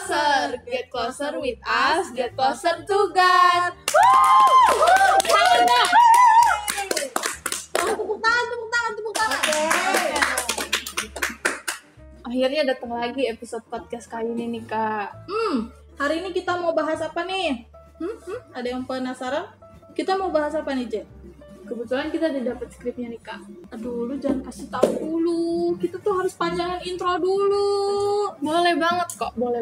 Get closer with us, get closer to God. Tepuk tangan. Akhirnya datang lagi episode podcast kali ini nih Kak. Hari ini kita mau bahas apa nih? Ada yang penasaran? Kita mau bahas apa nih, Jek? Kebetulan kita udah dapet skripnya nih Kak. Aduh, lu jangan kasih tahu dulu. Kita tuh harus panjangan intro dulu. Boleh banget kok, boleh.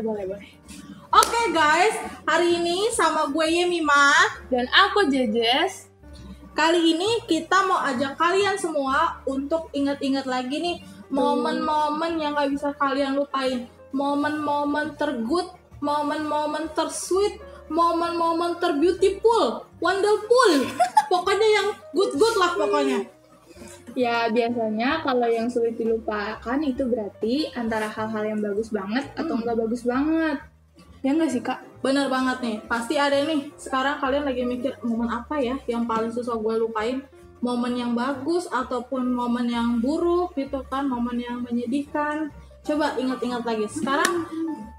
Oke guys, hari ini sama gue Yemima. Dan aku Jejes. Kali ini kita mau ajak kalian semua untuk ingat-ingat lagi nih momen-momen yang gak bisa kalian lupain. Momen-momen tergood, momen-momen tersweet, momen-momen terbeautiful, wonderful. Pokoknya yang good lah pokoknya. Ya biasanya kalau yang sulit dilupakan itu berarti antara hal-hal yang bagus banget atau nggak bagus banget. Ya nggak sih Kak? Bener banget nih, pasti ada nih. Sekarang kalian lagi mikir momen apa ya yang paling susah gue lupain. Momen yang bagus ataupun momen yang buruk gitu kan, momen yang menyedihkan. Coba ingat-ingat lagi. Sekarang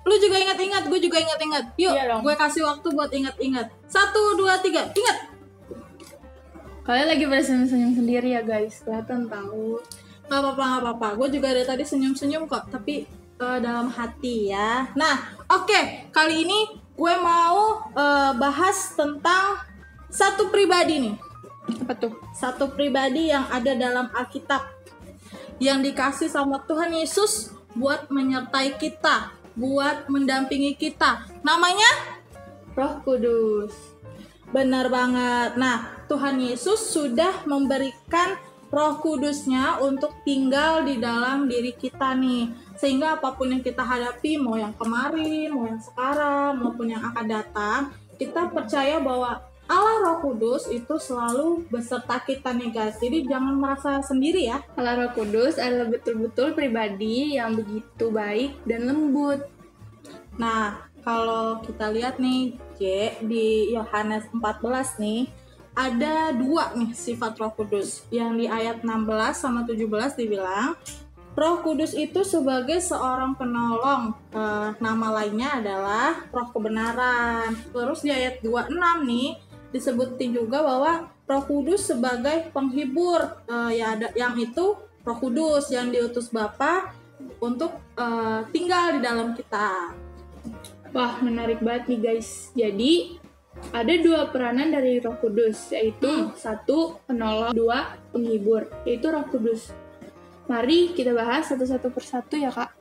lu juga ingat-ingat, gue juga ingat-ingat. Yuk, Iya dong. gue kasih waktu buat ingat-ingat. 1, 2, 3, ingat. Kalian lagi pada senyum-senyum sendiri ya guys, kelihatan tahu. Gak apa-apa. Gue juga dari tadi senyum-senyum kok, tapi dalam hati ya. Nah, oke. Kali ini gue mau bahas tentang satu pribadi nih. Apa tuh? Satu pribadi yang ada dalam Alkitab, yang dikasih sama Tuhan Yesus buat menyertai kita, buat mendampingi kita. Namanya Roh Kudus. benar banget. Nah, Tuhan Yesus sudah memberikan Roh Kudusnya untuk tinggal di dalam diri kita nih. Sehingga apapun yang kita hadapi, mau yang kemarin, mau yang sekarang, maupun yang akan datang, kita percaya bahwa Allah Roh Kudus itu selalu beserta kita nih guys. Jadi jangan merasa sendiri ya. Allah Roh Kudus adalah betul-betul pribadi yang begitu baik dan lembut. Nah, kalau kita lihat nih, di Yohanes 14 nih, ada 2 nih sifat Roh Kudus. Yang di ayat 16 sama 17 dibilang, Roh Kudus itu sebagai seorang penolong. Nama lainnya adalah Roh Kebenaran. Terus di ayat 26 nih, disebutin juga bahwa Roh Kudus sebagai penghibur. Yang itu Roh Kudus yang diutus Bapa untuk tinggal di dalam kita. Wah, menarik banget nih guys. Jadi, ada 2 peranan dari Roh Kudus, yaitu 1 penolong, 2 penghibur, yaitu Roh Kudus. Mari kita bahas satu-satu persatu ya Kak.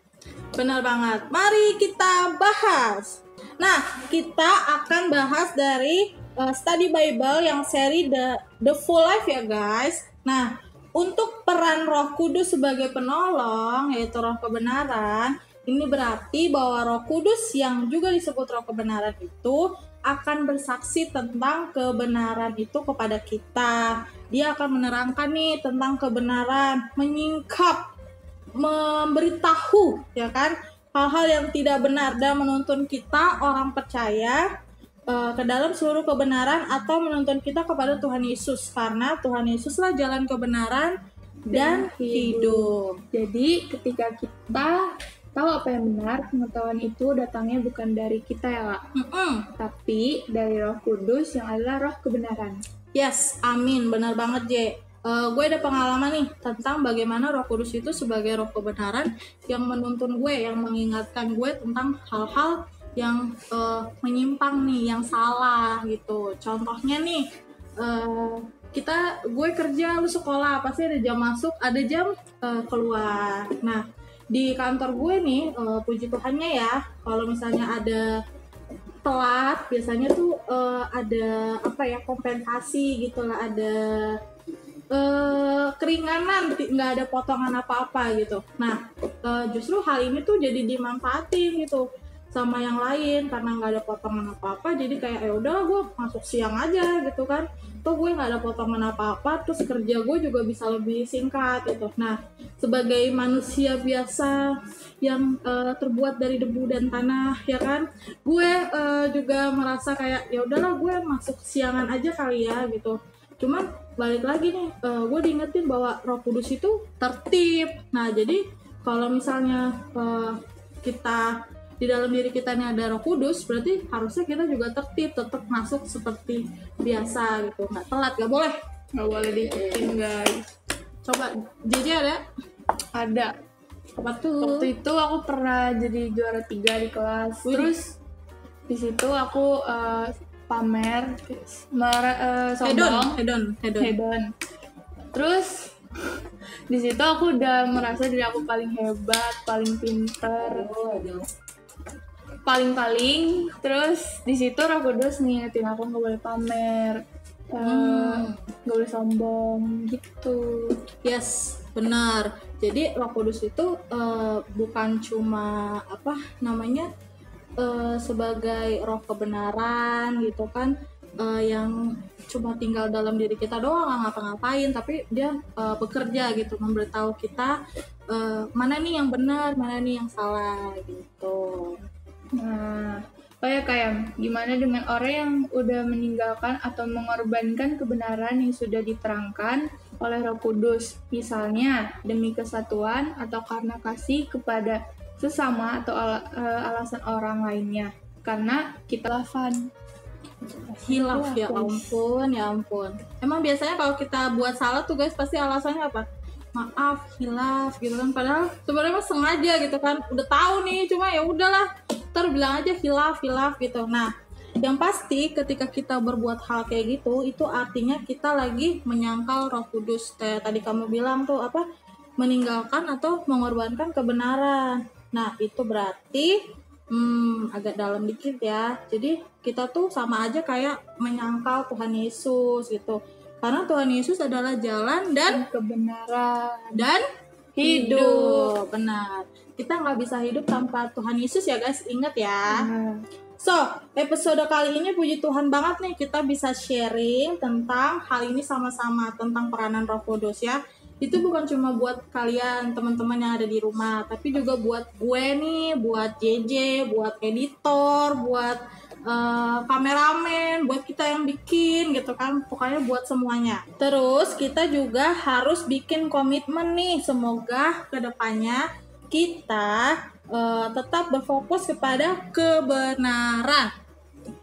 Benar banget. Mari kita bahas. Nah, kita akan bahas dari Study Bible yang seri The Full Life ya guys. Nah, untuk peran Roh Kudus sebagai penolong, yaitu Roh Kebenaran, ini berarti bahwa Roh Kudus yang juga disebut Roh Kebenaran itu akan bersaksi tentang kebenaran itu kepada kita. Dia akan menerangkan nih tentang kebenaran, menyingkap, memberitahu ya kan hal-hal yang tidak benar dan menuntun kita orang percaya ke dalam seluruh kebenaran atau menuntun kita kepada Tuhan Yesus, karena Tuhan Yesuslah jalan kebenaran dan hidup. Jadi ketika kita tahu apa yang benar, pengetahuan itu datangnya bukan dari kita ya Kak, tapi dari Roh Kudus yang adalah Roh Kebenaran. Yes, amin, benar banget J. Gue ada pengalaman nih tentang bagaimana Roh Kudus itu sebagai Roh Kebenaran yang menuntun gue, yang mengingatkan gue tentang hal-hal yang menyimpang nih, yang salah gitu. Contohnya nih, gue kerja, lu sekolah, pasti ada jam masuk, ada jam keluar. Nah, di kantor gue nih, puji Tuhannya ya, kalau misalnya ada telat, biasanya tuh ada kompensasi gitu lah, ada keringanan, nggak ada potongan apa-apa gitu. Nah, justru hal ini tuh jadi dimanfaatin gitu sama yang lain karena nggak ada potongan apa-apa. Jadi kayak ya udahlah gue masuk siang aja gitu kan. Tuh gue nggak ada potongan apa-apa, terus kerja gue juga bisa lebih singkat gitu. Nah, sebagai manusia biasa yang terbuat dari debu dan tanah ya kan, gue juga merasa kayak ya udahlah gue masuk siangan aja kali ya gitu. Cuman balik lagi nih, gue diingetin bahwa Roh Kudus itu tertib. Nah, jadi kalau misalnya kita di dalam diri kita ini ada Roh Kudus, berarti harusnya kita juga tertib, tetap masuk seperti biasa gitu, nggak telat, nggak boleh. Nggak boleh diikutin guys. Coba JJ ada? Ada. Apa tuh? Waktu itu aku pernah jadi juara 3 di kelas. Wih. Terus di situ aku pamer, sombong, hedon. Terus di situ aku udah merasa diri aku paling hebat, paling pinter, paling. Terus di situ Roh Kudus ngingetin aku nggak boleh pamer, nggak boleh sombong gitu. Yes, benar. Jadi Roh Kudus itu bukan cuma sebagai roh kebenaran gitu kan, yang cuma tinggal dalam diri kita doang nggak ngapa-ngapain, tapi dia bekerja gitu, memberitahu kita mana nih yang benar, mana nih yang salah gitu. Nah, kayak gimana dengan orang yang udah meninggalkan atau mengorbankan kebenaran yang sudah diterangkan oleh Roh Kudus, misalnya demi kesatuan atau karena kasih kepada sesama atau alasan orang lainnya, karena kita Hilaf, ya ampun. Emang biasanya kalau kita buat salah tuh guys, pasti alasannya apa? Maaf, hilaf gitu kan, padahal sebenarnya sengaja gitu kan, udah tahu nih, cuma ya udahlah, ntar bilang aja hilaf gitu. Nah, yang pasti ketika kita berbuat hal kayak gitu, itu artinya kita lagi menyangkal Roh Kudus. Kayak tadi kamu bilang tuh meninggalkan atau mengorbankan kebenaran. Nah, itu berarti agak dalam dikit ya. Jadi kita tuh sama aja kayak menyangkal Tuhan Yesus gitu. Karena Tuhan Yesus adalah jalan dan kebenaran dan hidup. Benar. Kita nggak bisa hidup tanpa Tuhan Yesus ya guys. Ingat ya. So, episode kali ini puji Tuhan banget nih kita bisa sharing tentang hal ini sama-sama, tentang peranan Roh Kudus ya. Itu bukan cuma buat kalian teman-teman yang ada di rumah, tapi juga buat gue nih, buat JJ, buat editor, buat kameramen, buat kita yang bikin gitu kan, pokoknya buat semuanya. Terus kita juga harus bikin komitmen nih, semoga kedepannya kita tetap berfokus kepada kebenaran.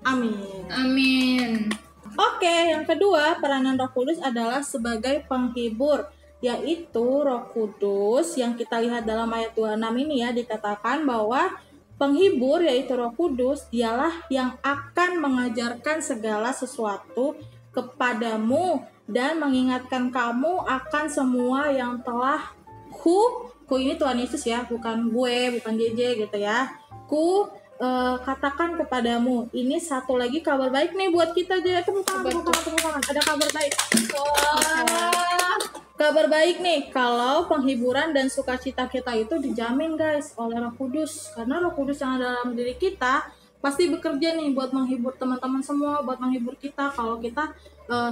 Amin. Oke, yang kedua, peranan Roh Kudus adalah sebagai penghibur, yaitu Roh Kudus yang kita lihat dalam ayat 26 ini ya, dikatakan bahwa penghibur yaitu Roh Kudus dialah yang akan mengajarkan segala sesuatu kepadamu dan mengingatkan kamu akan semua yang telah ku ini Tuhan Yesus ya, bukan gue, bukan JJ gitu ya, katakan kepadamu. Ini satu lagi kabar baik nih buat kita aja. Tepuk tangan. Ada kabar baik. Kabar baik nih, kalau penghiburan dan sukacita kita itu dijamin guys oleh Roh Kudus. Karena Roh Kudus yang ada dalam diri kita pasti bekerja nih buat menghibur teman-teman semua, buat menghibur kita kalau kita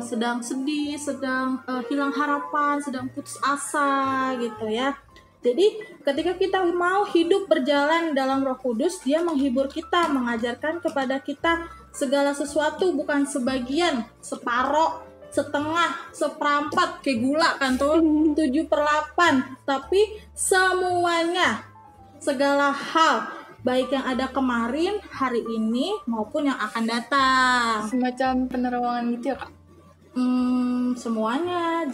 sedang sedih, sedang hilang harapan, sedang putus asa gitu ya. Jadi ketika kita mau hidup berjalan dalam Roh Kudus, dia menghibur kita, mengajarkan kepada kita segala sesuatu, bukan sebagian, separoh, setengah, seperempat, kayak gula kan tuh, 7/8, tapi semuanya, segala hal, baik yang ada kemarin, hari ini, maupun yang akan datang. Semacam penerawangan gitu ya Kak? Semuanya,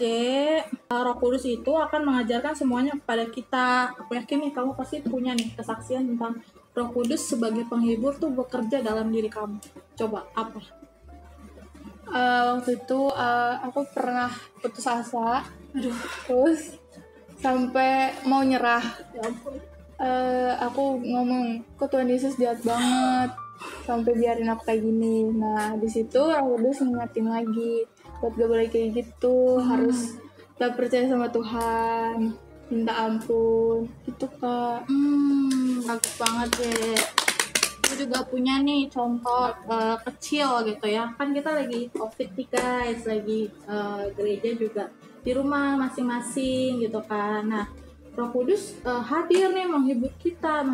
Roh Kudus itu akan mengajarkan semuanya kepada kita. Aku yakin nih kamu pasti punya nih kesaksian tentang Roh Kudus sebagai penghibur tuh bekerja dalam diri kamu. Coba apa? Waktu itu aku pernah putus asa, terus sampai mau nyerah. Ya ampun. Aku ngomong, kok Tuhan Yesus jahat banget, sampai biarin aku kayak gini. Nah di situ Roh Kudus ngingetin lagi, buat gak boleh kayak gitu, harus gak percaya sama Tuhan, minta ampun, gitu Kak. Bagus banget ya. Aku juga punya nih contoh kecil gitu ya. Kan kita lagi COVID nih guys, lagi gereja juga di rumah masing-masing gitu kan. Nah, Roh Kudus hadir nih menghibur kita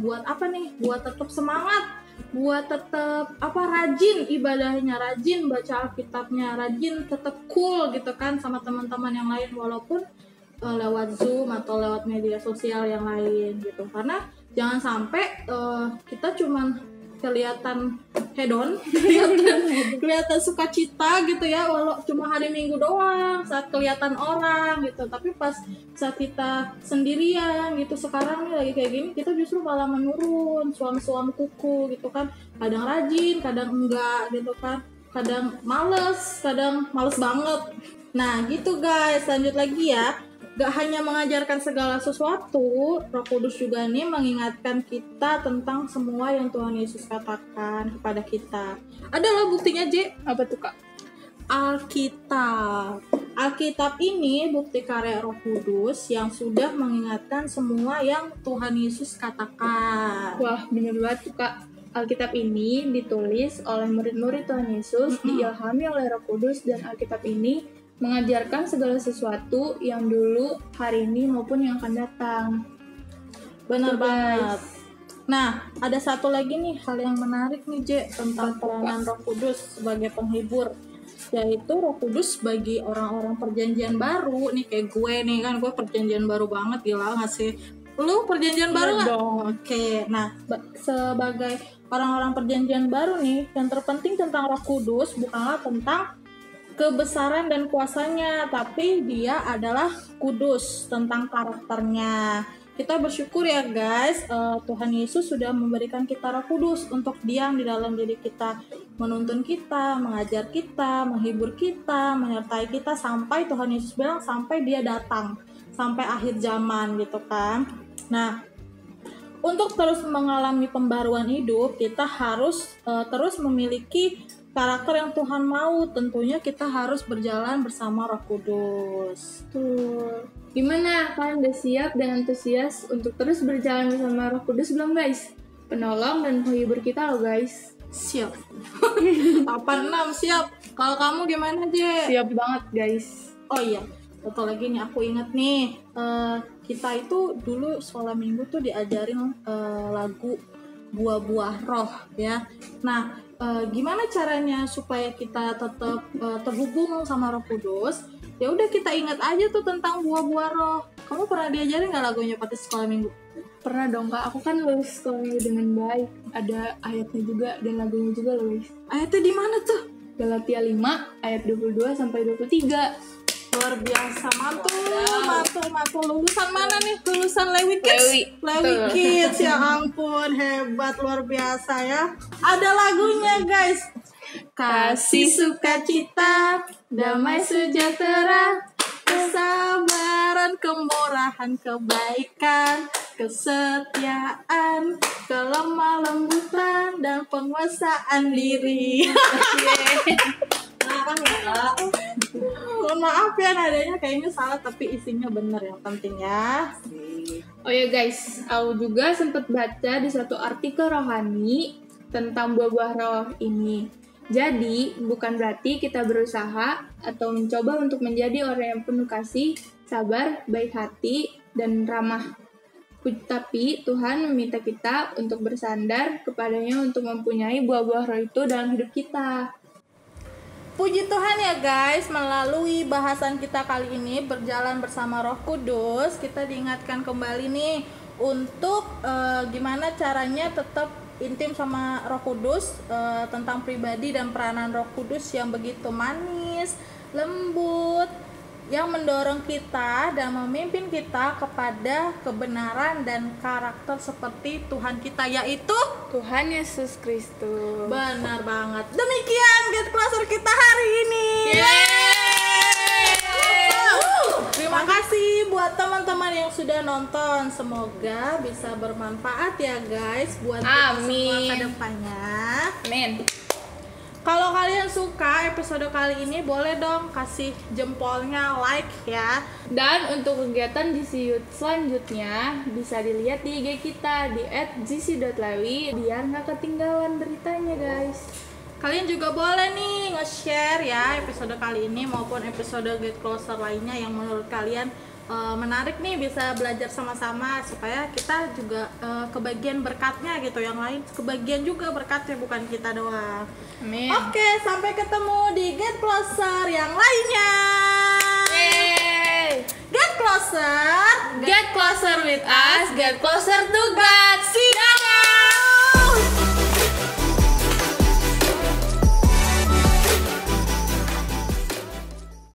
buat apa nih? Buat tetap semangat, buat tetap rajin ibadahnya, rajin baca Alkitabnya, rajin tetap cool gitu kan sama teman-teman yang lain walaupun lewat Zoom atau lewat media sosial yang lain gitu. Karena Jangan sampai kita cuman kelihatan hedon, kelihatan sukacita gitu ya, walau cuma hari Minggu doang saat kelihatan orang gitu, tapi pas saat kita sendirian gitu sekarang nih lagi kayak gini, kita justru malah menurun, suam-suam kuku gitu kan, kadang rajin, kadang enggak gitu kan, kadang males banget. Nah gitu guys, lanjut lagi ya. Gak hanya mengajarkan segala sesuatu, Roh Kudus juga nih mengingatkan kita tentang semua yang Tuhan Yesus katakan kepada kita. Adalah buktinya, J. Apa tuh, Kak? Alkitab. Alkitab ini bukti karya Roh Kudus yang sudah mengingatkan semua yang Tuhan Yesus katakan. Wah, bener banget tuh, Kak. Alkitab ini ditulis oleh murid-murid Tuhan Yesus, diilhami oleh Roh Kudus, dan Alkitab ini mengajarkan segala sesuatu yang dulu, hari ini, maupun yang akan datang. Benar banget. Nah, ada satu lagi nih hal yang menarik nih, J, tentang peranan Roh Kudus sebagai penghibur, yaitu Roh Kudus bagi orang-orang perjanjian baru nih, kayak gue nih kan, gue perjanjian baru banget, gila nggak sih? Lu perjanjian baru nggak? Oke, nah sebagai orang-orang perjanjian baru nih, yang terpenting tentang Roh Kudus bukanlah tentang kebesaran dan kuasanya, tapi dia adalah kudus, tentang karakternya. Kita bersyukur ya guys, Tuhan Yesus sudah memberikan kita Roh Kudus untuk diam di dalam diri kita, menuntun kita, mengajar kita, menghibur kita, menyertai kita sampai Tuhan Yesus bilang sampai dia datang, sampai akhir zaman gitu kan. Nah, untuk terus mengalami pembaruan hidup, kita harus terus memiliki karakter yang Tuhan mau. Tentunya kita harus berjalan bersama Roh Kudus. Tuh. Gimana? Kalian udah siap dan antusias untuk terus berjalan bersama Roh Kudus belum guys? Penolong dan penghibur kita loh guys. Siap. 86 siap. Kalau kamu gimana, J? Siap banget guys. Oh iya, satu lagi nih aku ingat nih. Kita itu dulu sekolah minggu tuh diajarin lagu buah-buah roh ya. Nah, gimana caranya supaya kita tetap terhubung sama Roh Kudus? Ya udah, kita ingat aja tuh tentang buah-buah roh. Kamu pernah diajarin nggak lagunya pada sekolah minggu? Pernah dong Kak, aku kan lulus sekolah minggu dengan baik. Ada ayatnya juga dan lagunya juga lulus. Ayatnya di mana tuh? Galatia 5 ayat 22 sampai 23. Luar biasa, mantul. Lulusan mana nih? Lulusan Lewi Kids? Lewi Kids, ya ampun, hebat, luar biasa ya. Ada lagunya guys. Kasih sukacita, damai sejahtera, kesabaran, kemurahan, kebaikan, kesetiaan, kelemah lembutan, dan penguasaan diri. Mohon maaf ya nadanya kayaknya salah, tapi isinya bener, yang penting ya. Oh ya guys, aku juga sempat baca di satu artikel rohani tentang buah-buah roh ini. Jadi, bukan berarti kita berusaha atau mencoba untuk menjadi orang yang penuh kasih, sabar, baik hati, dan ramah. Tapi Tuhan meminta kita untuk bersandar kepadanya untuk mempunyai buah-buah roh itu dalam hidup kita. Puji Tuhan ya guys, melalui bahasan kita kali ini berjalan bersama Roh Kudus, kita diingatkan kembali nih untuk gimana caranya tetap intim sama Roh Kudus, tentang pribadi dan peranan Roh Kudus yang begitu manis, lembut, yang mendorong kita dan memimpin kita kepada kebenaran dan karakter seperti Tuhan kita, yaitu Tuhan Yesus Kristus. Benar banget. Demikian Get Closer kita hari ini. Terima kasih buat teman-teman yang sudah nonton. Semoga bisa bermanfaat ya guys buat kita semua ke depannya. Amin. Kalau kalian suka episode kali ini, boleh dong kasih jempolnya, like ya. Dan untuk kegiatan GC Youth selanjutnya bisa dilihat di IG kita di @gc.lewi biar nggak ketinggalan beritanya guys. Kalian juga boleh nih nge-share ya episode kali ini maupun episode Get Closer lainnya yang menurut kalian menarik nih, bisa belajar sama-sama supaya kita juga kebagian berkatnya gitu, yang lain kebagian juga berkatnya, bukan kita doang. Amin. Oke, sampai ketemu di Get Closer yang lainnya. Yeay. Get closer with us, get closer to God.